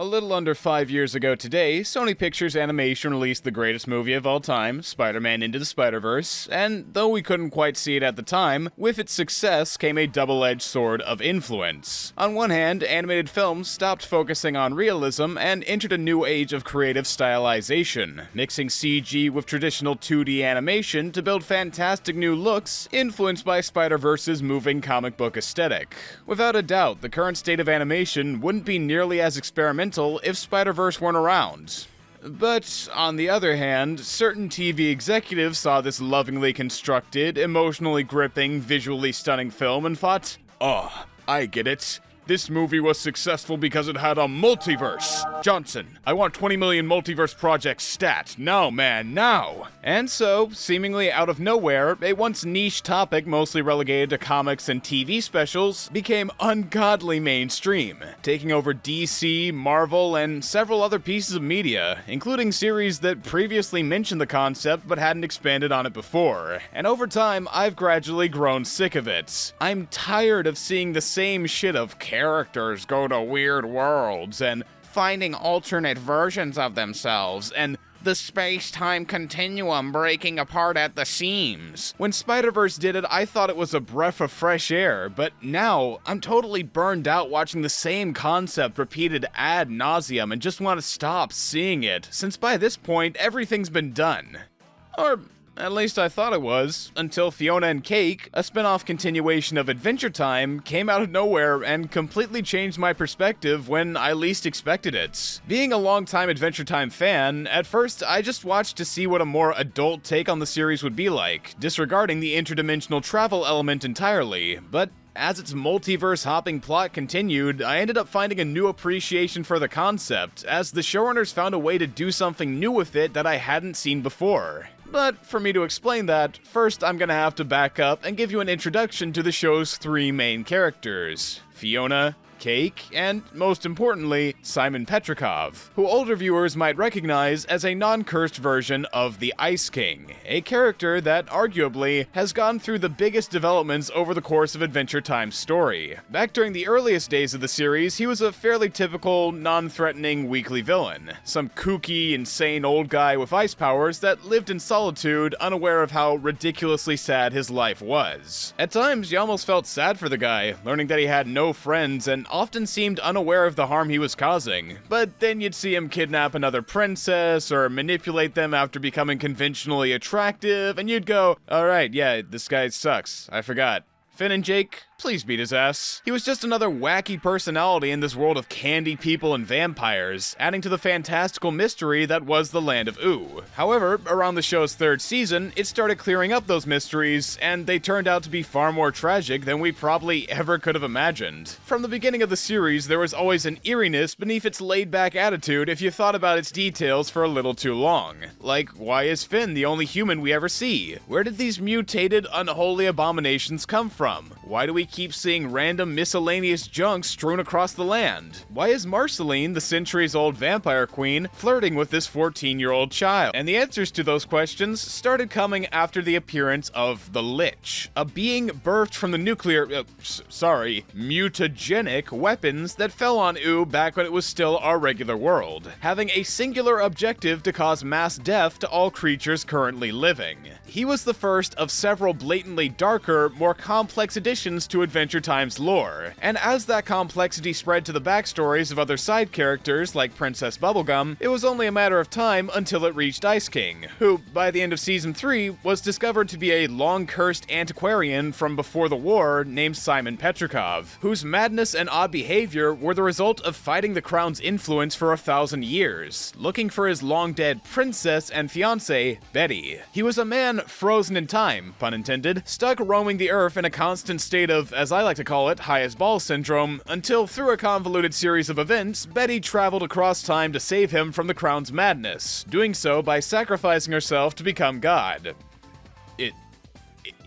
A little under 5 years ago today, Sony Pictures Animation released the greatest movie of all time, Spider-Man Into the Spider-Verse, and though we couldn't quite see it at the time, with its success came a double-edged sword of influence. On one hand, animated films stopped focusing on realism and entered a new age of creative stylization, mixing CG with traditional 2D animation to build fantastic new looks influenced by Spider-Verse's moving comic book aesthetic. Without a doubt, the current state of animation wouldn't be nearly as experimental if Spider-Verse weren't around. But, on the other hand, certain TV executives saw this lovingly constructed, emotionally gripping, visually stunning film and thought, "Oh, I get it. This movie was successful because it had a multiverse. Johnson, I want 20 million multiverse projects stat. Now, man, now!" And so, seemingly out of nowhere, a once niche topic mostly relegated to comics and TV specials became ungodly mainstream, taking over DC, Marvel, and several other pieces of media, including series that previously mentioned the concept but hadn't expanded on it before. And over time, I've gradually grown sick of it. I'm tired of seeing the same shit of characters go to weird worlds, and finding alternate versions of themselves, and the space-time continuum breaking apart at the seams. When Spider-Verse did it, I thought it was a breath of fresh air, but now, I'm totally burned out watching the same concept repeated ad nauseum and just want to stop seeing it, since by this point, everything's been done. Or at least I thought it was, until Fionna and Cake, a spin-off continuation of Adventure Time, came out of nowhere and completely changed my perspective when I least expected it. Being a longtime Adventure Time fan, at first I just watched to see what a more adult take on the series would be like, disregarding the interdimensional travel element entirely, but as its multiverse-hopping plot continued, I ended up finding a new appreciation for the concept, as the showrunners found a way to do something new with it that I hadn't seen before. But for me to explain that, first I'm gonna have to back up and give you an introduction to the show's three main characters: Fionna, Cake, and, most importantly, Simon Petrikov, who older viewers might recognize as a non-cursed version of the Ice King, a character that, arguably, has gone through the biggest developments over the course of Adventure Time's story. Back during the earliest days of the series, he was a fairly typical, non-threatening weekly villain, some kooky, insane old guy with ice powers that lived in solitude, unaware of how ridiculously sad his life was. At times, you almost felt sad for the guy, learning that he had no friends and often seemed unaware of the harm he was causing, but then you'd see him kidnap another princess or manipulate them after becoming conventionally attractive, and you'd go, "Alright, yeah, this guy sucks, I forgot. Finn and Jake, please beat his ass." He was just another wacky personality in this world of candy people and vampires, adding to the fantastical mystery that was the land of Ooo. However, around the show's third season, it started clearing up those mysteries, and they turned out to be far more tragic than we probably ever could have imagined. From the beginning of the series, there was always an eeriness beneath its laid-back attitude if you thought about its details for a little too long. Like, why is Finn the only human we ever see? Where did these mutated, unholy abominations come from? Why do we keep seeing random miscellaneous junk strewn across the land? Why is Marceline, the centuries-old vampire queen, flirting with this 14-year-old child? And the answers to those questions started coming after the appearance of the Lich, a being birthed from the mutagenic weapons that fell on Ooo back when it was still our regular world, having a singular objective to cause mass death to all creatures currently living. He was the first of several blatantly darker, more complex additions to Adventure Time's lore, and as that complexity spread to the backstories of other side characters like Princess Bubblegum, it was only a matter of time until it reached Ice King, who, by the end of Season 3, was discovered to be a long-cursed antiquarian from before the war named Simon Petrikov, whose madness and odd behavior were the result of fighting the Crown's influence for 1,000 years, looking for his long-dead princess and fiancée, Betty. He was a man frozen in time, pun intended, stuck roaming the earth in a constant state of, as I like to call it, high as balls syndrome, until through a convoluted series of events, Betty traveled across time to save him from the Crown's madness, doing so by sacrificing herself to become God.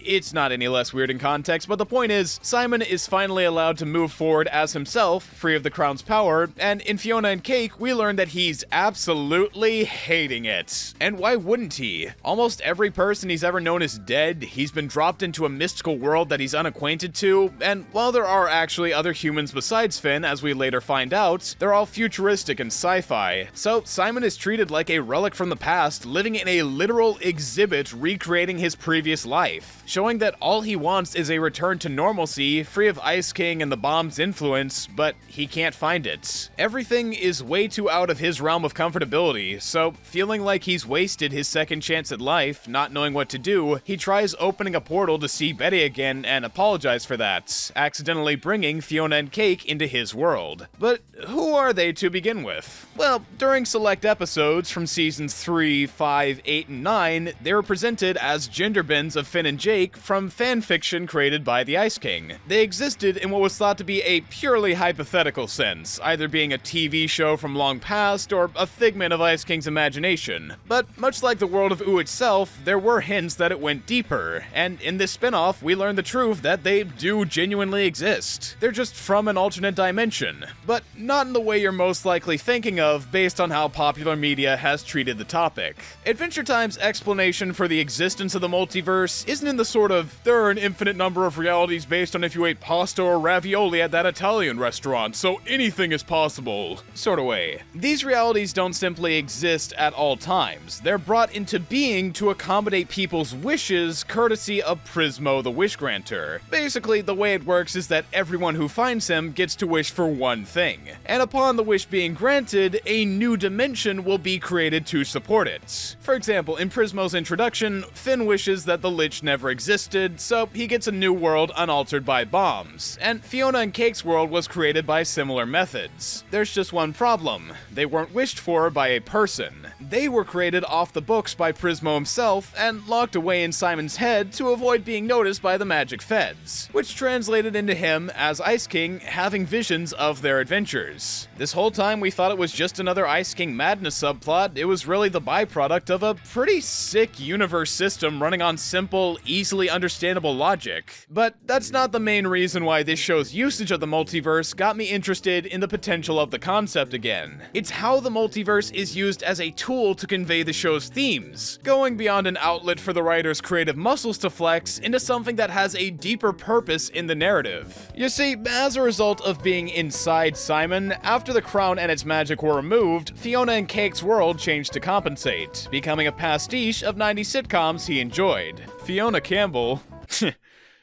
it's not any less weird in context, but the point is, Simon is finally allowed to move forward as himself, free of the crown's power, and in Fionna and Cake, we learn that he's absolutely hating it. And why wouldn't he? Almost every person he's ever known is dead, he's been dropped into a mystical world that he's unacquainted to, and while there are actually other humans besides Finn, as we later find out, they're all futuristic and sci-fi. So Simon is treated like a relic from the past, living in a literal exhibit recreating his previous life, showing that all he wants is a return to normalcy, free of Ice King and the bomb's influence, but he can't find it. Everything is way too out of his realm of comfortability, so feeling like he's wasted his second chance at life, not knowing what to do, he tries opening a portal to see Betty again and apologize for that, accidentally bringing Fionna and Cake into his world. But who are they to begin with? Well, during select episodes from seasons 3, 5, 8, and 9, they were presented as gender bends of Finn and Jake from fanfiction created by the Ice King. They existed in what was thought to be a purely hypothetical sense, either being a TV show from long past or a figment of Ice King's imagination. But much like the world of Ooh itself, there were hints that it went deeper, and in this spin-off, we learn the truth that they do genuinely exist. They're just from an alternate dimension, but not in the way you're most likely thinking of based on how popular media has treated the topic. Adventure Time's explanation for the existence of the multiverse isn't in the sort of, there are an infinite number of realities based on if you ate pasta or ravioli at that Italian restaurant, so anything is possible sort of way. These realities don't simply exist at all times. They're brought into being to accommodate people's wishes, courtesy of Prismo, the Wish Granter. Basically, the way it works is that everyone who finds him gets to wish for one thing, and upon the wish being granted, a new dimension will be created to support it. For example, in Prismo's introduction, Finn wishes that the Lich never existed, so he gets a new world unaltered by bombs, and Fionna and Cake's world was created by similar methods. There's just one problem. They weren't wished for by a person. They were created off the books by Prismo himself and locked away in Simon's head to avoid being noticed by the magic feds, which translated into him, as Ice King, having visions of their adventures. This whole time we thought it was just another Ice King madness subplot. It was really the byproduct of a pretty sick universe system running on simple, easily understandable logic. But that's not the main reason why this show's usage of the multiverse got me interested in the potential of the concept again. It's how the multiverse is used as a tool to convey the show's themes, going beyond an outlet for the writer's creative muscles to flex into something that has a deeper purpose in the narrative. You see, as a result of being inside Simon, after the crown and its magic were removed, Fionna and Cake's world changed to compensate, becoming a pastiche of 90s sitcoms he enjoyed. Fionna Campbell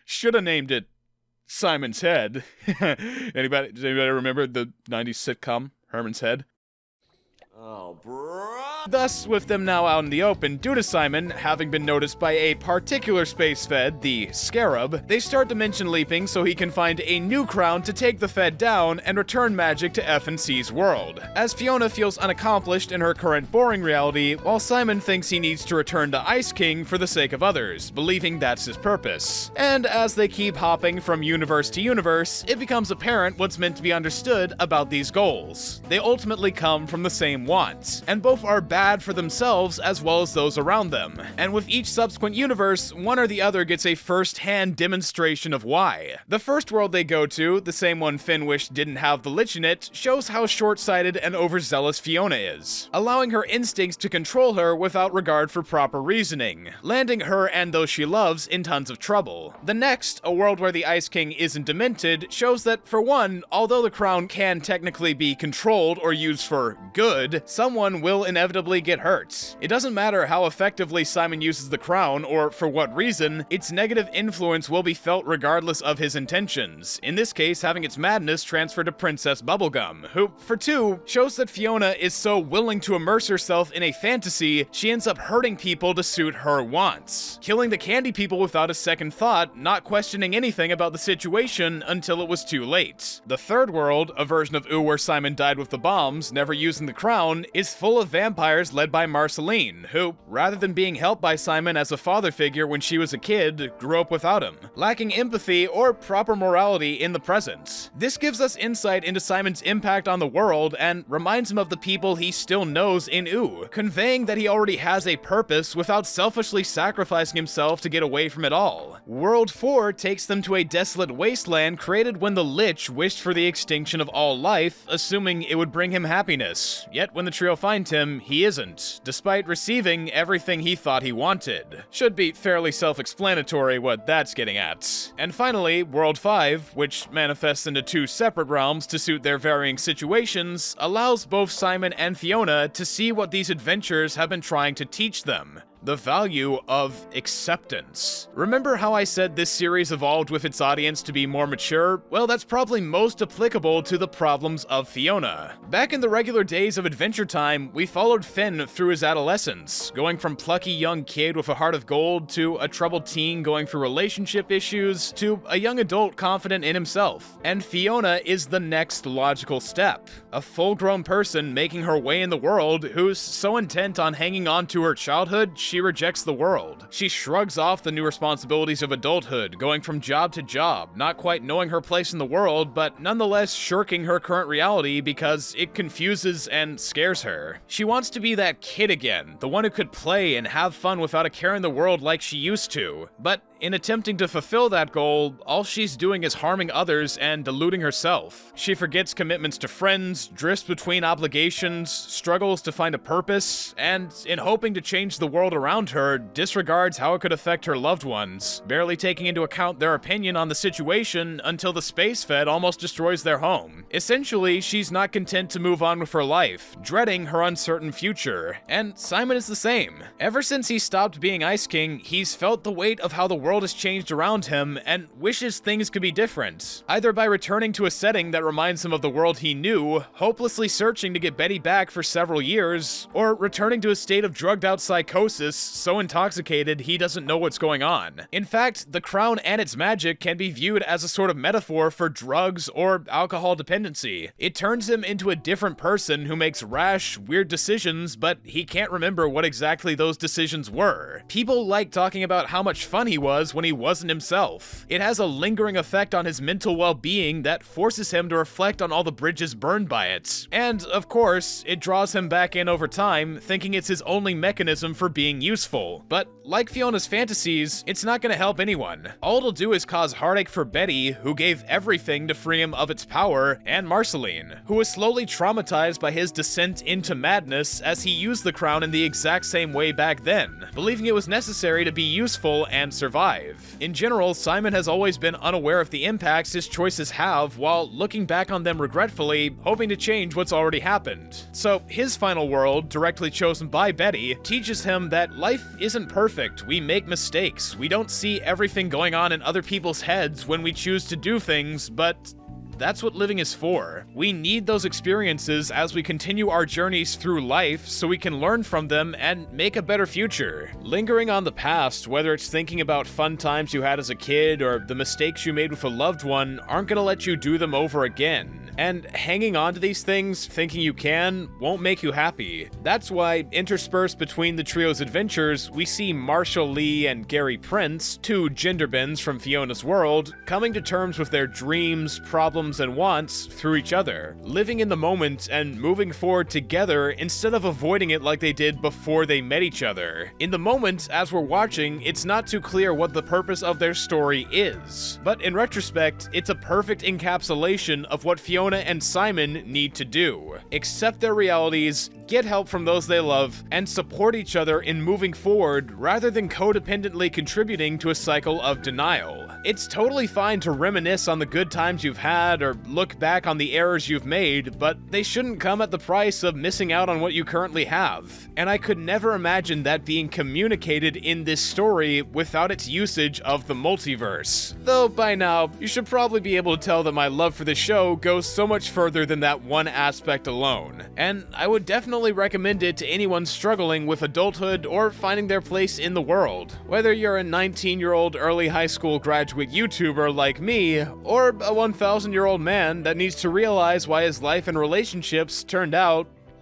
should have named it Simon's Head. Does anybody remember the 90s sitcom Herman's Head? Oh, bro. Thus, with them now out in the open due to Simon having been noticed by a particular space fed, the Scarab, they start dimension leaping so he can find a new crown to take the fed down and return magic to F&C's world, as Fionna feels unaccomplished in her current boring reality, while Simon thinks he needs to return to Ice King for the sake of others, believing that's his purpose. And as they keep hopping from universe to universe, it becomes apparent what's meant to be understood about these goals. They ultimately come from the same want, and both are bad for themselves as well as those around them. And with each subsequent universe, one or the other gets a first-hand demonstration of why. The first world they go to, the same one Finn wished didn't have the Lich in it, shows how short-sighted and overzealous Fionna is, allowing her instincts to control her without regard for proper reasoning, landing her and those she loves in tons of trouble. The next, a world where the Ice King isn't demented, shows that, for one, although the crown can technically be controlled or used for good, someone will inevitably get hurt. It doesn't matter how effectively Simon uses the crown or for what reason, its negative influence will be felt regardless of his intentions, in this case having its madness transferred to Princess Bubblegum, who, for two, shows that Fionna is so willing to immerse herself in a fantasy, she ends up hurting people to suit her wants, killing the candy people without a second thought, not questioning anything about the situation until it was too late. The third world, a version of Ooh where Simon died with the bombs, never using the crown,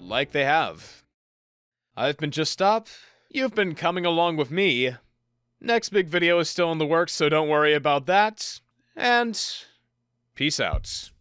like they have. I've been Just Stop. You've been coming along with me. Next big video is still in the works, so don't worry about that. And peace out.